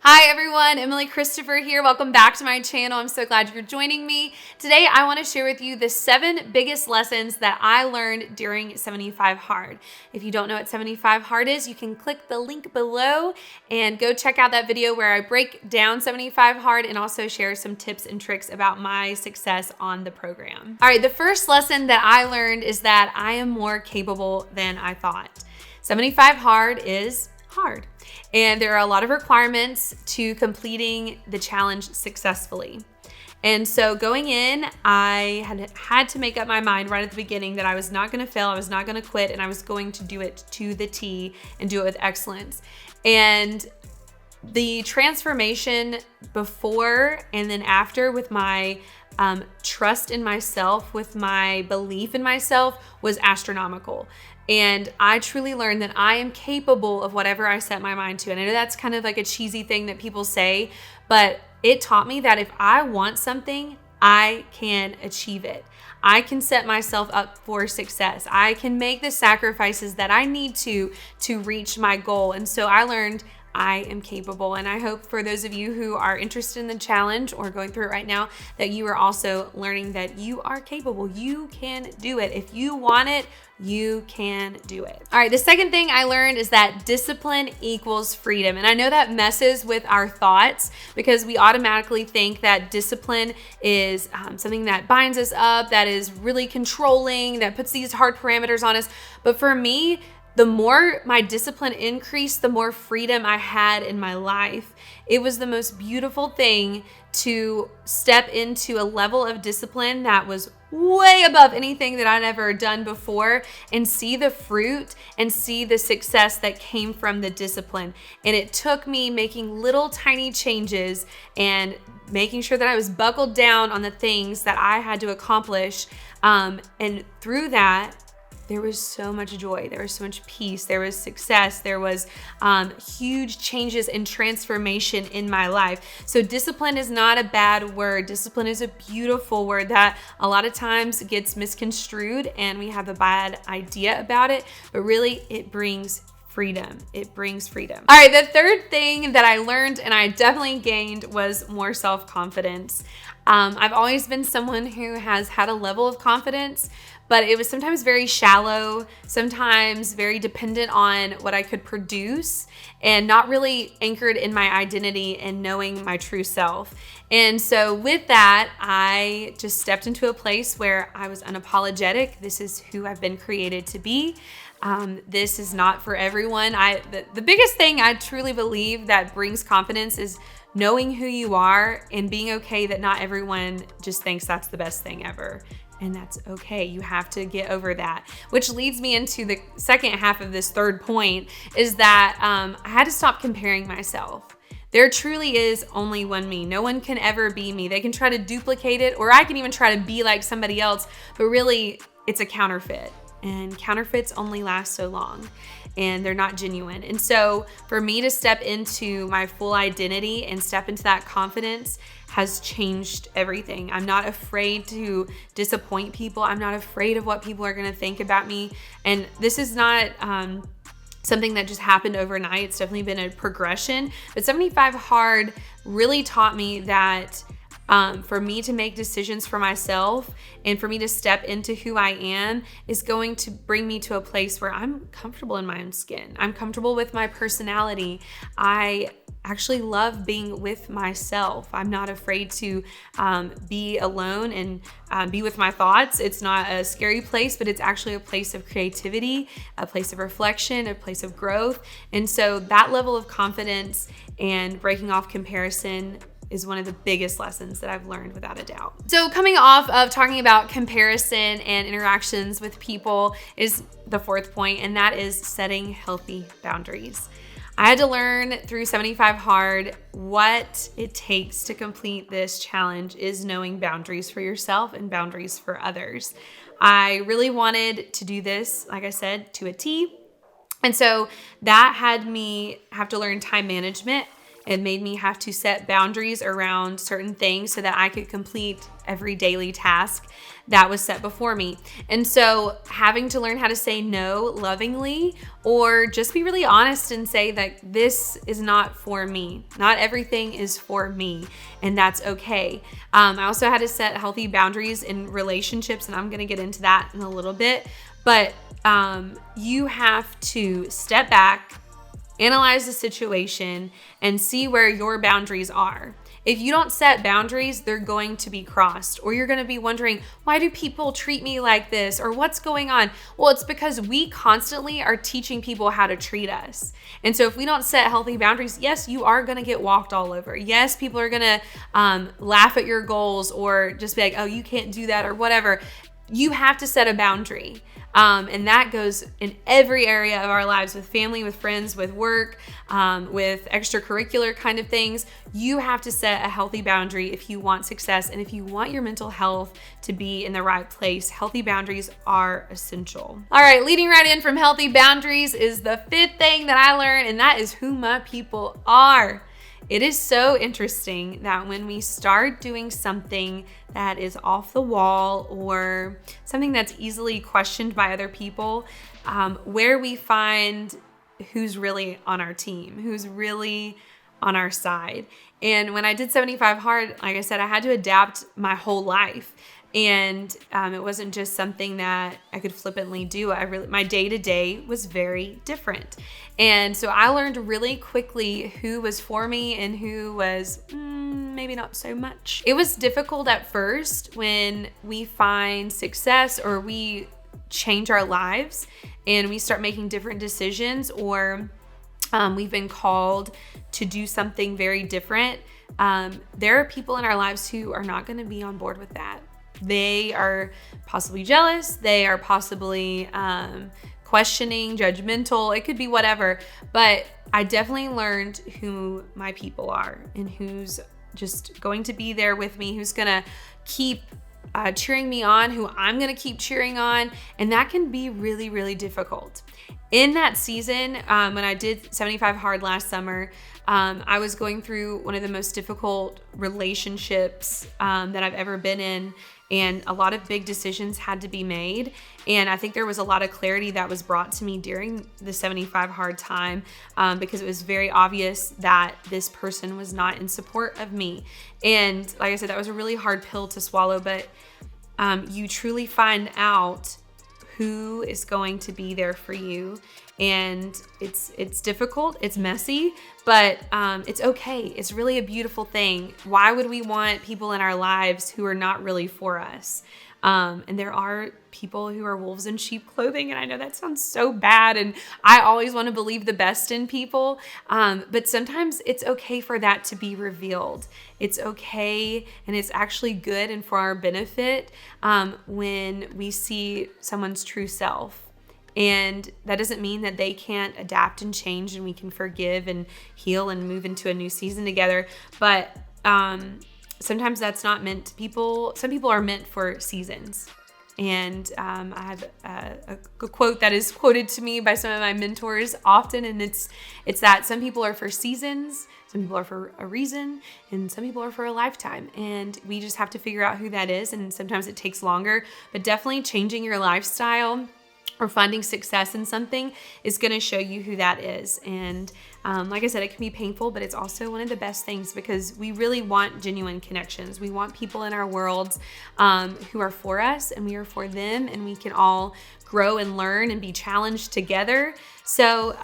Hi everyone, Emily Christopher here. Welcome back to my channel. I'm so glad you're joining me. Today I want to share with you the 7 biggest lessons that I learned during 75 Hard. If you don't know what 75 Hard is, you can click the link below and go check out that video where I break down 75 Hard and also share some tips and tricks about my success on the program. All right, the first lesson that I learned is that I am more capable than I thought. 75 Hard is hard. And there are a lot of requirements to completing the challenge successfully. And so going in, I had to make up my mind right at the beginning that I was not going to fail, I was not going to quit, and I was going to do it to the T and do it with excellence. And the transformation before and then after with my trust in myself, with my belief in myself was astronomical. And I truly learned that I am capable of whatever I set my mind to. And I know that's kind of like a cheesy thing that people say, but it taught me that if I want something, I can achieve it. I can set myself up for success. I can make the sacrifices that I need to reach my goal. And so I learned I am capable. And I hope for those of you who are interested in the challenge or going through it right now, that you are also learning that you are capable. You can do it. If you want it, you can do it. All right, the second thing I learned is that discipline equals freedom. And I know that messes with our thoughts because we automatically think that discipline is something that binds us up, that is really controlling, that puts these hard parameters on us. But for me, the more my discipline increased, the more freedom I had in my life. It was the most beautiful thing to step into a level of discipline that was way above anything that I'd ever done before and see the fruit and see the success that came from the discipline. And it took me making little tiny changes and making sure that I was buckled down on the things that I had to accomplish. And through that, there was so much joy, there was so much peace, there was success, there was huge changes and transformation in my life. So discipline is not a bad word. Discipline is a beautiful word that a lot of times gets misconstrued and we have a bad idea about it, but really it brings freedom. It brings freedom. All right, the third thing that I learned and I definitely gained was more self-confidence. I've always been someone who has had a level of confidence, but it was sometimes very shallow, sometimes very dependent on what I could produce and not really anchored in my identity and knowing my true self. And so with that, I just stepped into a place where I was unapologetic. This is who I've been created to be. This is not for everyone. The biggest thing I truly believe that brings confidence is knowing who you are and being okay that not everyone just thinks that's the best thing ever. And that's okay. You have to get over that. Which leads me into the second half of this third point is that I had to stop comparing myself. There truly is only one me. No one can ever be me. They can try to duplicate it, or I can even try to be like somebody else, but really it's a counterfeit. And counterfeits only last so long and they're not genuine. And so for me to step into my full identity and step into that confidence has changed everything. I'm not afraid to disappoint people. I'm not afraid of what people are going to think about me. And this is not something that just happened overnight. It's definitely been a progression. But 75 Hard really taught me that for me to make decisions for myself and for me to step into who I am is going to bring me to a place where I'm comfortable in my own skin. I'm comfortable with my personality. I actually love being with myself. I'm not afraid to be alone and be with my thoughts. It's not a scary place, but it's actually a place of creativity, a place of reflection, a place of growth. And so that level of confidence and breaking off comparison is one of the biggest lessons that I've learned without a doubt. So coming off of talking about comparison and interactions with people is the fourth point, and that is setting healthy boundaries. I had to learn through 75 Hard what it takes to complete this challenge is knowing boundaries for yourself and boundaries for others. I really wanted to do this, like I said, to a T. And so that had me have to learn time management It made me have to set boundaries around certain things so that I could complete every daily task that was set before me. And so having to learn how to say no lovingly, or just be really honest and say that this is not for me. Not everything is for me, and that's okay. I also had to set healthy boundaries in relationships, and I'm gonna get into that in a little bit. But you have to step back, analyze the situation, and see where your boundaries are. If you don't set boundaries, they're going to be crossed, or you're going to be wondering, why do people treat me like this, or what's going on? Well, it's because we constantly are teaching people how to treat us. And so if we don't set healthy boundaries, yes, you are going to get walked all over. Yes, people are going to laugh at your goals, or just be like, oh, you can't do that, or whatever. You have to set a boundary. And that goes in every area of our lives, with family, with friends, with work, with extracurricular kind of things. You have to set a healthy boundary if you want success, and if you want your mental health to be in the right place. Healthy boundaries are essential. All right, leading right in from healthy boundaries is the fifth thing that I learned, and that is who my people are. It is so interesting that when we start doing something that is off the wall, or something that's easily questioned by other people, where we find who's really on our team, who's really on our side. And when I did 75 Hard, like I said, I had to adapt my whole life. And it wasn't just something that I could flippantly do. My day-to-day was very different. And so I learned really quickly who was for me and who was maybe not so much. It was difficult at first when we find success, or we change our lives and we start making different decisions, or we've been called to do something very different. There are people in our lives who are not going to be on board with that. They are possibly jealous. They are possibly questioning, judgmental. It could be whatever. But I definitely learned who my people are, and who's just going to be there with me, who's going to keep cheering me on, who I'm going to keep cheering on. And that can be really, really difficult. In that season, when I did 75 Hard last summer, I was going through one of the most difficult relationships that I've ever been in. And a lot of big decisions had to be made. And I think there was a lot of clarity that was brought to me during the 75 Hard time, because it was very obvious that this person was not in support of me. And like I said, that was a really hard pill to swallow, but you truly find out who is going to be there for you. And it's difficult, it's messy, but it's okay. It's really a beautiful thing. Why would we want people in our lives who are not really for us? And there are people who are wolves in sheep clothing, and I know that sounds so bad, and I always want to believe the best in people, but sometimes it's okay for that to be revealed. It's okay, and it's actually good and for our benefit when we see someone's true self. And that doesn't mean that they can't adapt and change, and we can forgive and heal and move into a new season together. But sometimes that's not meant to people. Some people are meant for seasons. And I have a quote that is quoted to me by some of my mentors often, and it's that some people are for seasons, some people are for a reason, and some people are for a lifetime. And we just have to figure out who that is, and sometimes it takes longer. But definitely changing your lifestyle or finding success in something is going to show you who that is. And like I said, it can be painful, but it's also one of the best things, because we really want genuine connections. We want people in our worlds who are for us, and we are for them, and we can all grow and learn and be challenged together. So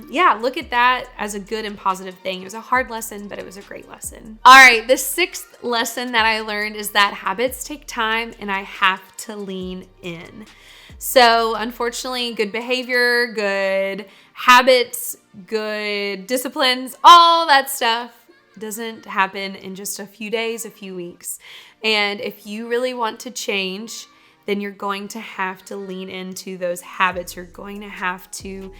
yeah, look at that as a good and positive thing. It was a hard lesson, but it was a great lesson. All right, the sixth lesson that I learned is that habits take time, and I have to lean in. So unfortunately, good behavior, good habits, good disciplines, all that stuff doesn't happen in just a few days, a few weeks. And if you really want to change, then you're going to have to lean into those habits. You're going to have to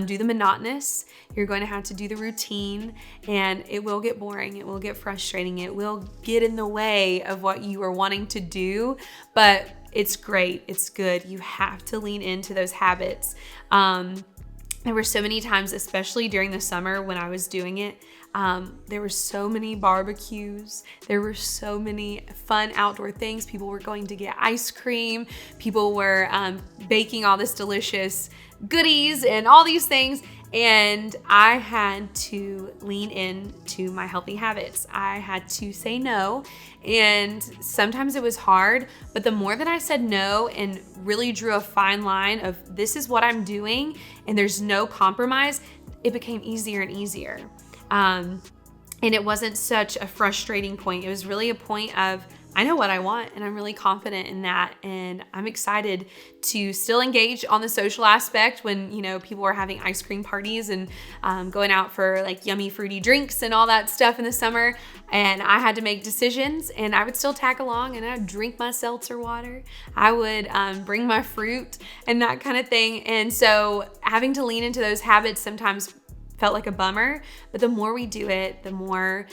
do the monotonous. You're going to have to do the routine, and it will get boring. It will get frustrating. It will get in the way of what you are wanting to do, but it's great. It's good. You have to lean into those habits. There were so many times, especially during the summer when I was doing it, There were so many barbecues. There were so many fun outdoor things. People were going to get ice cream. People were baking all this delicious goodies and all these things. And I had to lean into my healthy habits. I had to say no. And sometimes it was hard, but the more that I said no and really drew a fine line of this is what I'm doing and there's no compromise, it became easier and easier. And it wasn't such a frustrating point. It was really a point of, I know what I want and I'm really confident in that. And I'm excited to still engage on the social aspect when, people are having ice cream parties and going out for like yummy fruity drinks and all that stuff in the summer. And I had to make decisions and I would still tag along and I'd drink my seltzer water. I would bring my fruit and that kind of thing. And so having to lean into those habits sometimes felt like a bummer, but the more we do it, the more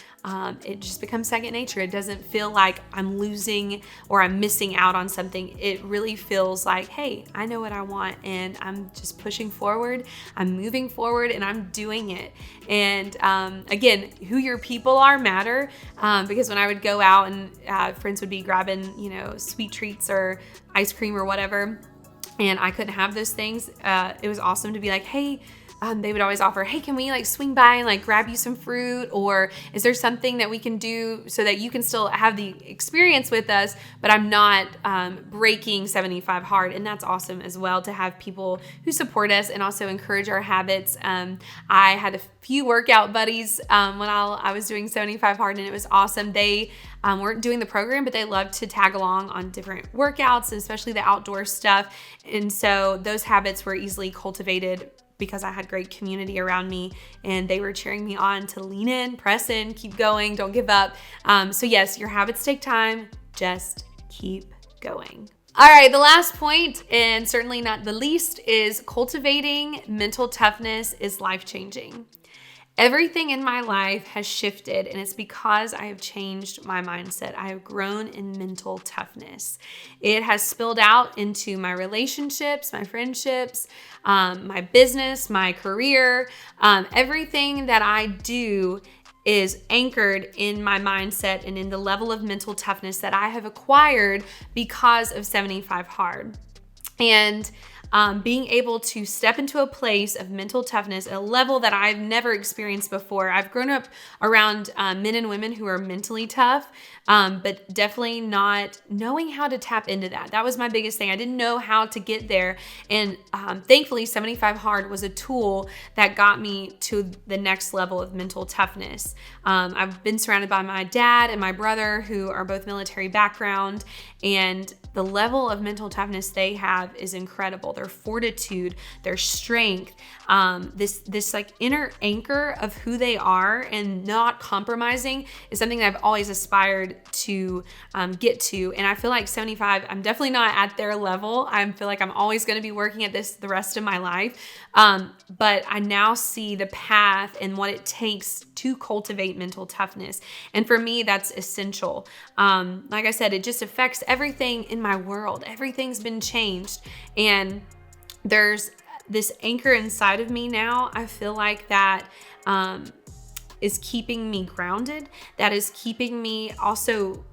it just becomes second nature. It doesn't feel like I'm losing or I'm missing out on something. It really feels like, hey, I know what I want and I'm just pushing forward, I'm moving forward and I'm doing it. And again, who your people are matter, because when I would go out and friends would be grabbing, sweet treats or ice cream or whatever, and I couldn't have those things, it was awesome to be like, hey, they would always offer, hey, can we like swing by and like grab you some fruit? Or is there something that we can do so that you can still have the experience with us, but I'm not breaking 75 hard. And that's awesome as well to have people who support us and also encourage our habits. I had a few workout buddies when I was doing 75 hard, and it was awesome. They weren't doing the program, but they loved to tag along on different workouts, and especially the outdoor stuff. And so those habits were easily cultivated because I had great community around me and they were cheering me on to lean in, press in, keep going, don't give up. So yes, your habits take time, just keep going. All right, the last point, and certainly not the least, is cultivating mental toughness is life-changing. Everything in my life has shifted, and it's because I have changed my mindset. I have grown in mental toughness. It has spilled out into my relationships, my friendships, my business, my career. Everything that I do is anchored in my mindset and in the level of mental toughness that I have acquired because of 75 Hard. And being able to step into a place of mental toughness at a level that I've never experienced before. I've grown up around men and women who are mentally tough, but definitely not knowing how to tap into that. That was my biggest thing. I didn't know how to get there. And thankfully, 75 Hard was a tool that got me to the next level of mental toughness. I've been surrounded by my dad and my brother who are both military background, and the level of mental toughness they have is incredible. Their fortitude, their strength, this like inner anchor of who they are and not compromising is something that I've always aspired to get to. And I feel like 75, I'm definitely not at their level. I feel like I'm always going to be working at this the rest of my life. But I now see the path and what it takes to cultivate mental toughness. And for me, that's essential. Like I said, it just affects everything in my world. Everything's been changed. And there's this anchor inside of me now. I feel like that is keeping me grounded. That is keeping me also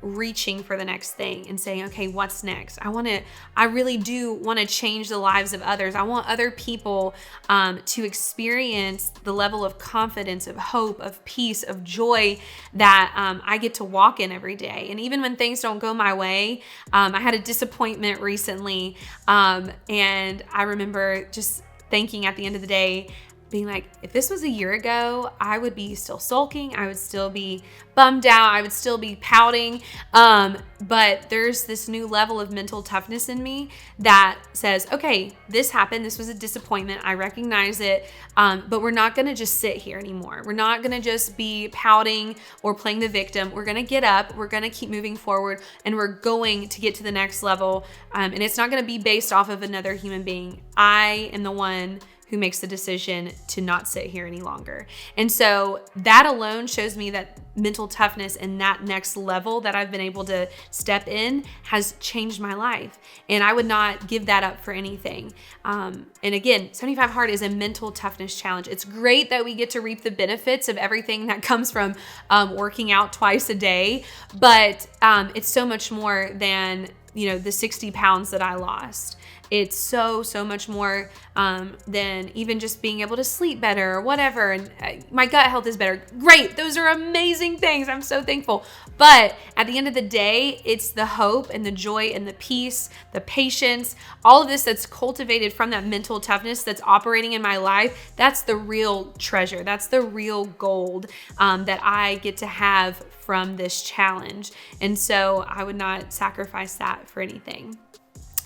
reaching for the next thing and saying, okay, what's next? I really do want to change the lives of others. I want other people to experience the level of confidence, of hope, of peace, of joy that I get to walk in every day. And even when things don't go my way, I had a disappointment recently. And I remember just thinking at the end of the day, being like, if this was a year ago, I would be still sulking. I would still be bummed out. I would still be pouting. But there's this new level of mental toughness in me that says, okay, this happened. This was a disappointment. I recognize it. But we're not going to just sit here anymore. We're not going to just be pouting or playing the victim. We're going to get up. We're going to keep moving forward, and we're going to get to the next level. And it's not going to be based off of another human being. I am the one who makes the decision to not sit here any longer. And so that alone shows me that mental toughness and that next level that I've been able to step in has changed my life. And I would not give that up for anything. And again, 75 Hard is a mental toughness challenge. It's great that we get to reap the benefits of everything that comes from working out twice a day, but it's so much more than, the 60 pounds that I lost. It's so much more than even just being able to sleep better or whatever. And my gut health is better. Great. Those are amazing things. I'm so thankful. But at the end of the day, it's the hope and the joy and the peace, the patience, all of this that's cultivated from that mental toughness that's operating in my life. That's the real treasure. That's the real gold that I get to have from this challenge. And so I would not sacrifice that for anything.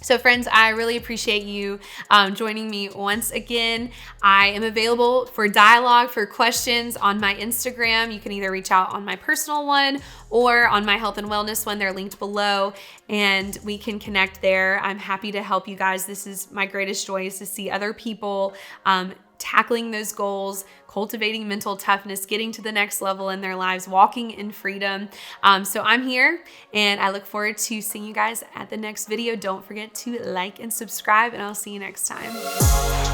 So friends, I really appreciate you joining me once again. I am available for dialogue, for questions on my Instagram. You can either reach out on my personal one or on my health and wellness one. They're linked below and we can connect there. I'm happy to help you guys. This is my greatest joy, is to see other people tackling those goals, cultivating mental toughness, getting to the next level in their lives, walking in freedom. So I'm here and I look forward to seeing you guys at the next video. Don't forget to like and subscribe, and I'll see you next time.